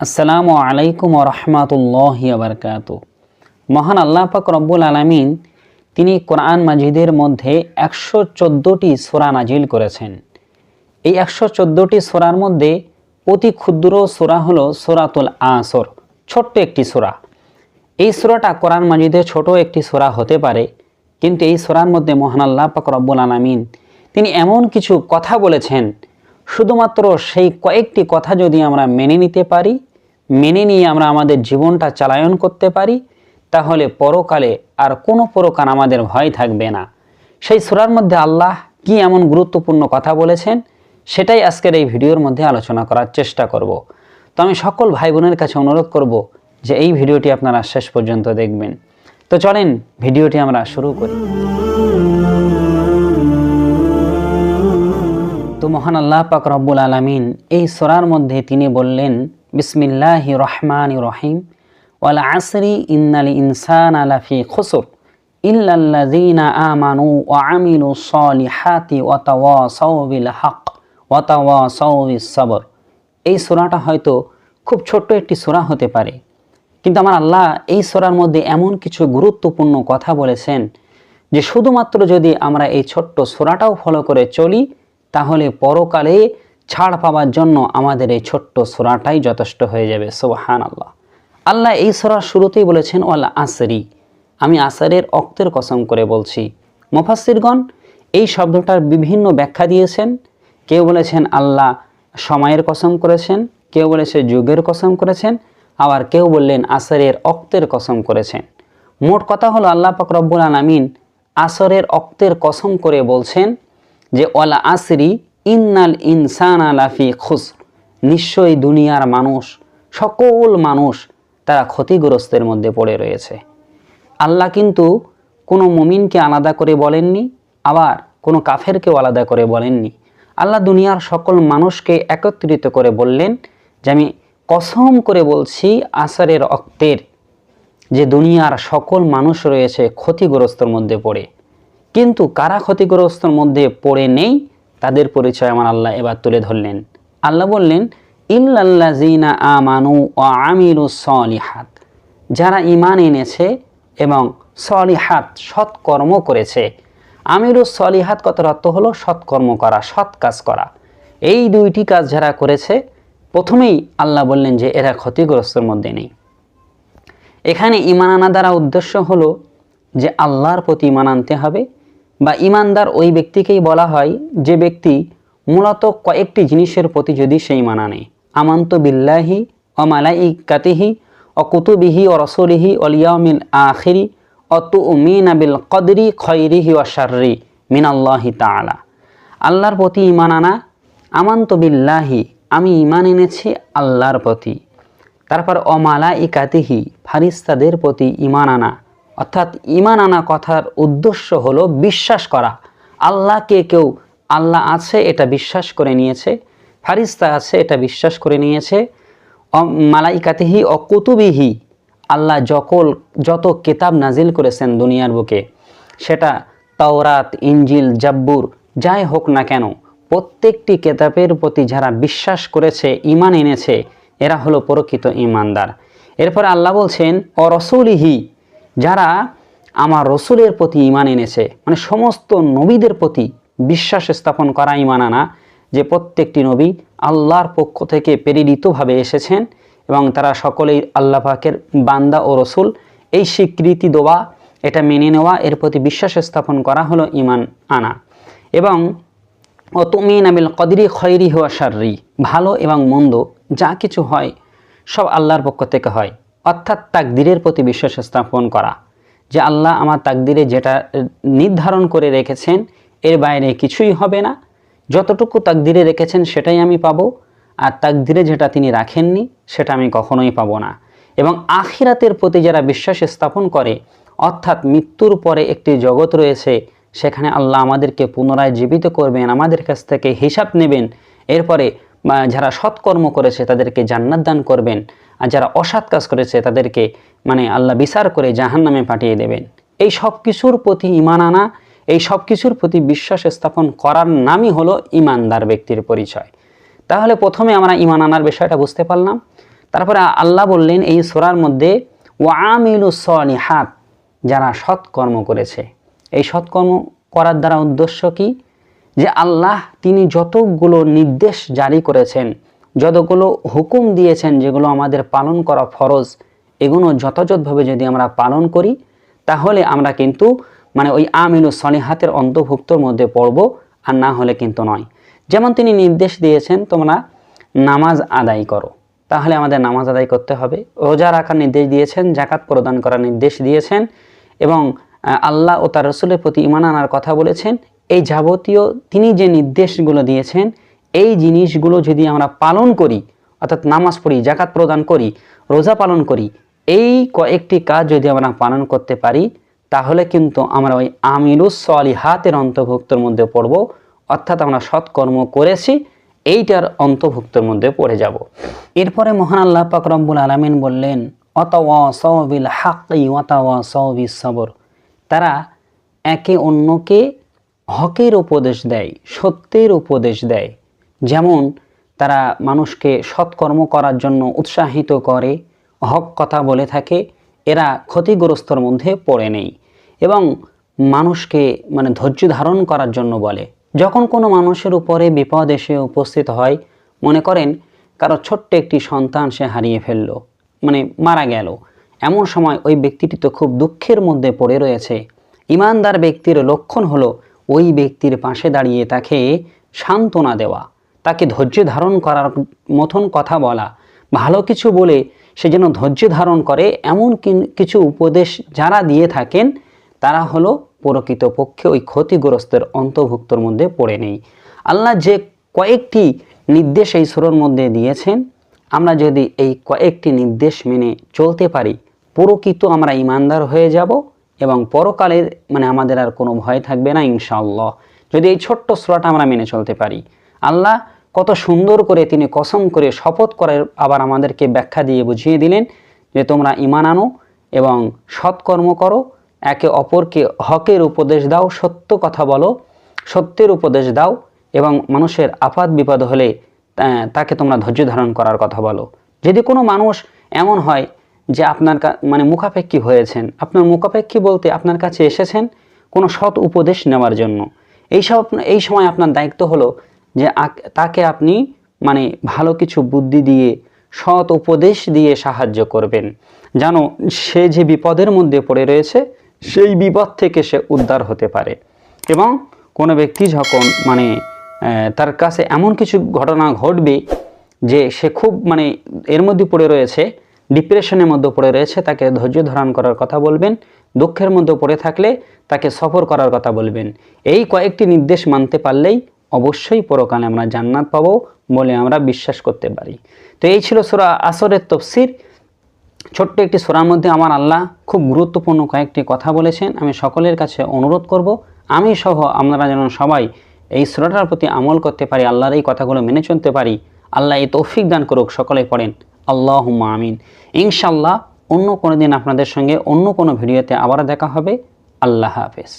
আসসালামু আলাইকুম ওয়া রাহমাতুল্লাহি ওয়া বারাকাতুহু। মহান আল্লাহ পাক রব্বুল আলামিন তিনি কোরআন মাজিদের মধ্যে 114টি সূরা নাজিল করেছেন। এই 114টি সূরার মধ্যে অতি ক্ষুদ্র সূরা হলো সূরাতুল আসর, ছোট্ট একটি সূরা। এই সূরাটা কোরআন মাজিদের ছোট একটি সূরা হতে পারে, কিন্তু এই সূরার মধ্যে মহান আল্লাহ পাক রব্বুল আলামিন তিনি এমন কিছু কথা বলেছেন, শুধুমাত্র সেই কয়েকটি কথা যদি আমরা মেনে নিতে পারি, মেনে নিয়ে আমরা আমাদের জীবনটা চালায়ন করতে পারি, তাহলে পরকালে আর কোনো প্রকার আমাদের ভয় থাকবে না। সেই সূরার মধ্যে আল্লাহ কি এমন গুরুত্বপূর্ণ কথা বলেছেন, সেটাই আজকের এই ভিডিওর মধ্যে আলোচনা করার চেষ্টা করব। তো আমি সকল ভাই বোনের কাছে অনুরোধ করব যে এই ভিডিওটি আপনারা শেষ পর্যন্ত দেখবেন। তো চলেন ভিডিওটি আমরা শুরু করি। তো মহান আল্লাহ পাক রব্বুল আলামিন এই সূরার মধ্যে তিনি বললেন, বিসমিল্লাহির রহমানির রহিম, ওয়াল আসরি ইন্নাল ইনসানা লাফি খুসর ইল্লাল্লাযীনা আমানু ওয়া আমিলুস সলিহাতি ওয়া তাওয়াসাউ বিল হক ওয়া তাওয়াসাউ বিস সবর। এই সূরাটা হয়তো খুব ছোট্ট একটি সূরা হতে পারে, কিন্তু আমার আল্লাহ এই সূরার মধ্যে এমন কিছু গুরুত্বপূর্ণ কথা বলেছেন যে শুধুমাত্র যদি আমরা এই ছোট্ট সূরাটাও ফলো করে চলি, তাহলে পরকালে ছাড় পাওয়ার জন্য আমাদের এই ছোট্ট সূরাটাই যথেষ্ট হয়ে যাবে। সুবহানাল্লাহ। আল্লাহ এই সূরার শুরুতেই বলেছেন ওয়াল আসরি, আমি আসরের অক্তের কসম করে বলছি। মুফাসসিরগণ এই শব্দটার বিভিন্ন ব্যাখ্যা দিয়েছেন। কেউ বলেছেন আল্লাহ সময়ের কসম করেছেন, কেউ বলেছে যুগের কসম করেছেন, আবার কেউ বললেন আসরের অক্তের কসম করেছেন। মোট কথা হলো আল্লাহ পাক রব্বুল আলামিন আসরের অক্তের কসম করে বলছেন যে ওয়াল আসরি ইন্নাল ইনসানা লাফি খুসর, নিশ্চয়ই দুনিয়ার মানুষ, সকল মানুষ তারা ক্ষতিগ্রস্তের মধ্যে পড়ে রয়েছে। আল্লাহ কিন্তু কোনো মুমিনকে আলাদা করে বলেননি, আবার কোনো কাফেরকেও আলাদা করে বলেননি। আল্লাহ দুনিয়ার সকল মানুষকে একত্রিত করে বললেন যে আমি কসম করে বলছি আসরের অক্তের, যে দুনিয়ার সকল মানুষ রয়েছে ক্ষতিগ্রস্তর মধ্যে পড়ে। কিন্তু কারা ক্ষতিগ্রস্তর মধ্যে পড়ে নেই, তাদের পরিচয় আমার আল্লাহ এবার তুলে ধরলেন। আল্লাহ বললেন ইল্লাল্লাযীনা আমানু ওয়া আমিলুস সলিহাত, যারা ঈমান এনেছে এবং সলিহাত সৎকর্ম করেছে। আমিলুস সলিহাত কথার অর্থ হলো সৎকর্ম করা, সৎ কাজ করা। এই দুইটি কাজ যারা করেছে, প্রথমেই আল্লাহ বললেন যে এরা ক্ষতিগ্রস্তর মধ্যে নেই। এখানে ঈমান আনা দ্বারা উদ্দেশ্য হলো যে আল্লাহর প্রতি ঈমান আনতে হবে, বা ঈমানদার ওই ব্যক্তিকেই বলা হয় যে ব্যক্তি মূলত কয়েকটি জিনিসের প্রতি যদি সে ঈমান আনে। আমানতু বিল্লাহি ওয়া মালাইকাতিহি ওয়া কুতুবিহি ওয়া রাসূলিহি ওয়াল ইয়াউমিল আখিরি ওয়া তুমিনা বিল কদরি খায়রিহি ওয়া শাররি মিনাল্লাহি তাআলা। আল্লাহর প্রতি ঈমান আনা, আমানতু বিল্লাহি, আমি ঈমান এনেছি আল্লাহর প্রতি। তারপর ওয়া মালাইকাতিহি, ফারিস্তাদের প্রতি ঈমান আনা। অর্থাৎ ঈমান আনা কথার উদ্দেশ্য হলো বিশ্বাস করা। আল্লাহকে কেউ আল্লাহ আছে এটা বিশ্বাস করে নিয়েছে, ফারিস্তা আছে এটা বিশ্বাস করে নিয়েছে। মালাইকাতিহি ও কুতুবিহি, আল্লাহ যত কিতাব নাজিল করেছেন দুনিয়ার বুকে, সেটা তাওরাত, ইনজিল, জাব্বুর যাই হোক না কেন, প্রত্যেকটি কিতাবের প্রতি যারা বিশ্বাস করেছে, ঈমান এনেছে, এরা হলো প্রকৃত ঈমানদার। এরপর আল্লাহ বলছেন ও রাসূলিহি, যারা আমার রসুলের প্রতি ঈমান এনেছে, মানে সমস্ত নবীদের প্রতি বিশ্বাস স্থাপন করা, ঈমান আনা যে প্রত্যেকটি নবী আল্লাহর পক্ষ থেকে প্রেরিতভাবে এসেছেন এবং তারা সকলেই আল্লাহ পাকের বান্দা ও রসুল, এই স্বীকৃতি দেওয়া, এটা মেনে নেওয়া, এর প্রতি বিশ্বাস স্থাপন করা হলো ঈমান আনা। এবং ও তুমিনা বিল কদরি খায়রিহি ওয়া শাররি, ভালো এবং মন্দ যা কিছু হয় সব আল্লাহর পক্ষ থেকে হয়। অর্থাৎ তাকদীরের প্রতি বিশ্বাস স্থাপন করা, যে আল্লাহ আমার তাকদীরে যেটা নির্ধারণ করে রেখেছেন এর বাইরে কিছুই হবে না, যতটুকু তাকদীরে রেখেছেন সেটাই আমি পাবো, আর তাকদীরে যেটা তিনি রাখেননি সেটা আমি কখনোই পাবো না। এবং আখিরাতের প্রতি যারা বিশ্বাস স্থাপন করে, অর্থাৎ মৃত্যুর পরে একটি জগৎ রয়েছে, সেখানে আল্লাহ আমাদেরকে পুনরায় জীবিত করবেন, আমাদের কাছ থেকে হিসাব নেবেন, এরপরে যারা সৎকর্ম করেছে তাদেরকে জান্নাত দান করবেন, আর যারা অসৎ কাজ করেছে তাদেরকে আল্লাহ বিচার করে জাহান্নামে পাঠিয়ে দেবেন। এই সব কিছুর প্রতি ঈমান আনা, এই সব কিছুর প্রতি বিশ্বাস স্থাপন করার নামই হলো ঈমানদার ব্যক্তির পরিচয়। তাহলে প্রথমে আমরা ঈমান আনার বিষয়টা বুঝতে পারলাম। তারপরে আল্লাহ বললেন এই সূরার মধ্যে ওয়ামিলুস সলিহাত, যারা সৎকর্ম করেছে। এই সৎকর্ম করার দ্বারা উদ্দেশ্য কি? যে আল্লাহ তিনি যতগুলো নির্দেশ জারি করেছেন, যতগুলো হুকুম দিয়েছেন, যেগুলো আমাদের পালন করা ফরজ, এগুলো যথাযথভাবে যদি আমরা পালন করি তাহলে আমরা কিন্তু মানে ওই আমিলুস সলিহাতের অন্তর্ভুক্তর মধ্যে পড়ব, আর না হলে কিন্তু নয়। যেমন তিনি নির্দেশ দিয়েছেন তোমরা নামাজ আদায় করো, তাহলে আমাদের নামাজ আদায় করতে হবে। রোজা রাখার নির্দেশ দিয়েছেন, যাকাত প্রদান করার নির্দেশ দিয়েছেন, এবং আল্লাহ ও তার রাসূলের প্রতি ঈমান আনার কথা বলেছেন। এই যাবতীয় তিনি যে নির্দেশগুলো দিয়েছেন, এই জিনিসগুলো যদি আমরা পালন করি, অর্থাৎ নামাজ পড়ি, যাকাত প্রদান করি, রোজা পালন করি, এই কয়েকটি কাজ যদি আমরা পালন করতে পারি তাহলে কিন্তু আমরা ওই আমিলুস সলিহাতের অন্তর্ভুক্তর মধ্যে পড়ব, অর্থাৎ আমরা সৎকর্ম করেছি এইটার অন্তর্ভুক্তর মধ্যে পড়ে যাব। এরপরে মহান আল্লাহ পাক রব্বুল আলামিন বললেন ওয়াতাওয়াসাউ বিল হাক্কি ওয়াতাওয়াসাউ বিস সবর, তারা একে অন্যকে হকের উপদেশ দেয়, সত্যের উপদেশ দেয়। যেমন তারা মানুষকে সৎকর্ম করার জন্য উৎসাহিত করে, হক কথা বলে থাকে, এরা ক্ষতিগ্রস্তর মধ্যে পড়ে নেই, এবং মানুষকে মানে ধৈর্য ধারণ করার জন্য বলে। যখন কোনো মানুষের উপরে বিপদ এসে উপস্থিত হয়, মনে করেন কারো ছোট্ট একটি সন্তান সে হারিয়ে ফেললো, মানে মারা গেল, এমন সময় ওই ব্যক্তিটি তো খুব দুঃখের মধ্যে পড়ে রয়েছে। ইমানদার ব্যক্তির লক্ষণ হলো ওই ব্যক্তির পাশে দাঁড়িয়ে তাকে সান্ত্বনা দেওয়া, তাকে ধৈর্য ধারণ করার মতন কথা বলা, ভালো কিছু বলে সে যেন ধৈর্য ধারণ করে, এমন কিছু উপদেশ যারা দিয়ে থাকেন তারা হলো প্রকৃতপক্ষে ওই ক্ষতিগ্রস্তের অন্তর্ভুক্তর মধ্যে পড়ে নেই। আল্লাহ যে কয়েকটি নির্দেশ এই সূরার মধ্যে দিয়েছেন, আমরা যদি এই কয়েকটি নির্দেশ মেনে চলতে পারি, প্রকৃত আমরা ঈমানদার হয়ে যাব, এবং পরকালের মানে আমাদের আর কোনো ভয় থাকবে না ইনশাআল্লাহ, যদি এই ছোট্ট সূরাটা আমরা মেনে চলতে পারি। আল্লাহ কত সুন্দর করে তিনি কসম করে শপথ করে আবার আমাদেরকে ব্যাখ্যা দিয়ে বুঝিয়ে দিলেন যে তোমরা ঈমান আনো এবং সৎকর্ম করো, একে অপরকে হকের উপদেশ দাও, সত্য কথা বলো, সত্যের উপদেশ দাও, এবং মানুষের আপাত বিপদ হলে তাকে তোমরা ধৈর্য ধারণ করার কথা বলো। যদি কোনো মানুষ এমন হয় যে আপনার মানে মুখাপেক্ষী হয়েছেন, আপনার মুখাপেক্ষী বলতে আপনার কাছে এসেছেন কোনো সৎ উপদেশ নেওয়ার জন্য, এই সময় আপনার দায়িত্ব হলো যে তাকে আপনি মানে ভালো কিছু বুদ্ধি দিয়ে, সৎ উপদেশ দিয়ে সাহায্য করবেন, জানো সে যে বিপদের মধ্যে পড়ে রয়েছে সেই বিপদ থেকে সে উদ্ধার হতে পারে। এবং কোনো ব্যক্তি যখন মানে তার কাছে এমন কিছু ঘটনা ঘটবে যে সে খুব মানে এর মধ্যে পড়ে রয়েছে, ডিপ্রেশনের মধ্যে পড়ে রয়েছে, তাকে ধৈর্য ধারণ করার কথা বলবেন, দুঃখের মধ্যে পড়ে থাকলে তাকে সফর করার কথা বলবেন। এই কয়েকটি নির্দেশ মানতে পারলেই অবশ্যই পরকালে আমরা জান্নাত পাবো বলে আমরা বিশ্বাস করতে পারি। তো এই ছিল সূরা আসরের তাফসীর। ছোট্ট একটি সূরার মধ্যে আমার আল্লাহ খুব গুরুত্বপূর্ণ কয়েকটি কথা বলেছেন। আমি সকলের কাছে অনুরোধ করব, আমি সহ আপনারা যেন সবাই এই সূরাটার প্রতি আমল করতে পারি, আল্লাহর এই কথাগুলো মেনে চলতে পারি। আল্লাহ এই তৌফিক দান করুক। সকলে পড়েন আল্লাহুম্মা আমিন। ইনশাআল্লাহ অন্য কোনো দিন আপনাদের সঙ্গে অন্য কোনো ভিডিওতে আবার দেখা হবে। আল্লাহ হাফেজ।